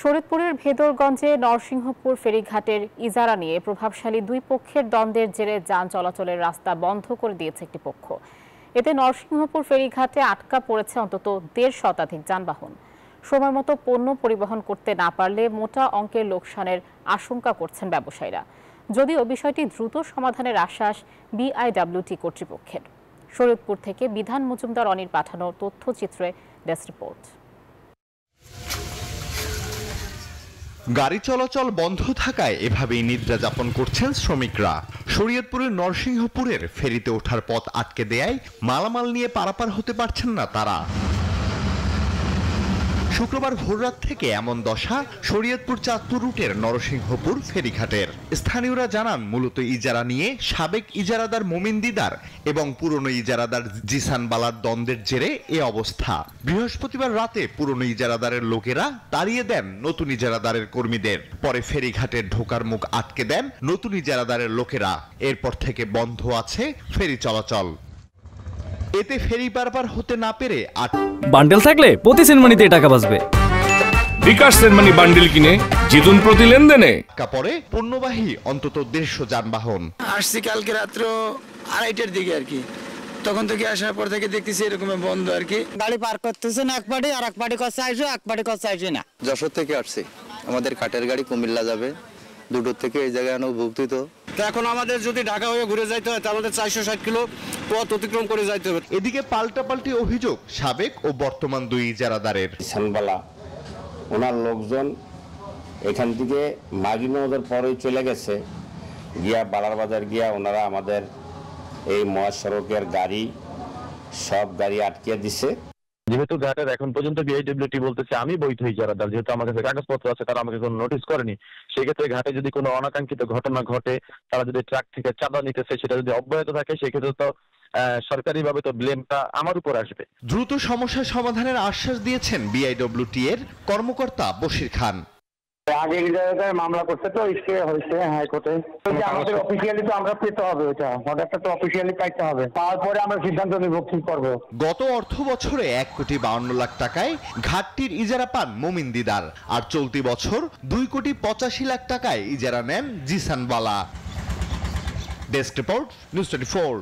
শরীয়তপুরের ভেদরগঞ্জে নরসিংহপুর ফেরিঘাটের ইজারা নিয়ে প্রভাবশালী দুই পক্ষের দ্বন্দ্বের জেরে যান চলাচলের রাস্তা বন্ধ করে দিয়েছে একটি পক্ষ। এতে নরসিংহপুর ফেরিঘাটে আটকা পড়েছে অন্তত ১.৫ শতাধিক যানবাহন। সময়মতো পণ্য পরিবহন করতে না পারলে মোটা অঙ্কের লোকসানের আশঙ্কা করছেন ব্যবসায়ীরা। যদিও বিষয়টি দ্রুত সমাধানের আশ্বাস বিআইডব্লিউটি কর্তৃপক্ষের। শরীয়তপুর থেকে বিধান মজুমদার অনির পাঠানো তথ্যচিত্রে ডেস্ক রিপোর্ট। গাড়ি চলাচল বন্ধ থাকায় এভাবেই নিদ্রা যাপন করছেন শ্রমিকরা। শরীয়তপুরের নরসিংহপুরের ফেরিতে ওঠার পথ আটকে দেয়ায় মালামাল নিয়ে পারাপার হতে পারছেন না তারা। শুক্রবার ভোররাত থেকে এমন দশা শরীয়তপুর চাঁদপুর রুটের নরসিংহপুর ফেরিঘাটের। স্থানীয়রা জানান, মূলত ইজারা নিয়ে সাবেক ইজারাদার মোমিন দিদার এবং পুরনো ইজারাদার জিসান বালার দ্বন্দ্বের জেরে এ অবস্থা। বৃহস্পতিবার রাতে পুরনো ইজারাদারের লোকেরা তাড়িয়ে দেন নতুন ইজারাদারের কর্মীদের। পরে ফেরিঘাটের ঢোকার মুখ আটকে দেন নতুন ইজারাদারের লোকেরা। এরপর থেকে বন্ধ আছে ফেরি চলাচল। এতে ফেরি পারাপার হতে না পেরে বান্ডেল থাকলে প্রতি সেনমানিতে টাকা বাঁচবে। বিকাশ সেনমানি বান্ডেল কিনে জিতুন প্রতি লেনদেনে। কাপড়ে পণ্যবাহী অন্তত 150 যানবাহন। আসছি কালকে রাত্র 2:30টার দিকে আর কি, তখন থেকে আসার পর থেকে দেখতেছি এরকম বন্ধ আর কি। গাড়ি পার করতেছে না, এক পার্টি আর এক পার্টি কাছে আসবে, এক পার্টি কাছে আসবে না। যশোর থেকে আসছি, আমাদের কাঠের গাড়ি কুমিল্লা যাবে, দুটোর থেকে এই জায়গায় অনুভূতি। তো এখন আমাদের যদি ঢাকা হয়ে ঘুরে যাইতে হয় তাহলে 460 কিলো পথ অতিক্রম করে যাইতে হবে। এদিকে পাল্টাপাল্টি অভিযোগ সাবেক ও বর্তমান দুই ইজারাদারের। সানবালা ওনার লোকজন এখান থেকে মাগিনগর পরেই চলে গেছে গিয়া বালার বাজার গিয়া ওনারা আমাদের এই মহাসড়কের গাড়ি সব গাড়ি আটকে দিছে। যেহেতু ঘাটের এখন পর্যন্ত বিআইডব্লিউটি বলতেছে আমি বৈধ ইজারাদার, যেহেতু আমার কাছে কাগজপত্র আছে, তারা আমাকে কোনো নোটিশ করেনি। সেক্ষেত্রে ঘাটে যদি কোনো অনাকাঙ্ক্ষিত ঘটনা ঘটে, তারা যদি ট্রাক থেকে চাঁদা নিতেছে, সেটা যদি অব্যাহত থাকে, সেক্ষেত্রে তো সরকারিভাবে তো ব্লেমটা আমার উপর আসবে। দ্রুত সমস্যা সমাধানের আশ্বাস দিয়েছেন বিআইডব্লিউটি এর কর্মকর্তা বশির খান। আগে ইজারাদার মামলা করতে তো স্টে হয়েছে হাইকোর্টে। আমাদের অফিসিয়ালি তো আমরা পেতে হবে, ওটা অর্ডারটা তো অফিসিয়ালি পাইতে হবে, তারপরে আমরা সিদ্ধান্ত নিব কি করব। গত অর্থ বছরে 1,52,00,000 টাকায় ঘাটটির ইজারা পান মোমিন দিদার, আর চলতি বছর 2,85,00,000 টাকায় ইজারা নেন জিসান বালা। Desk report, news 24।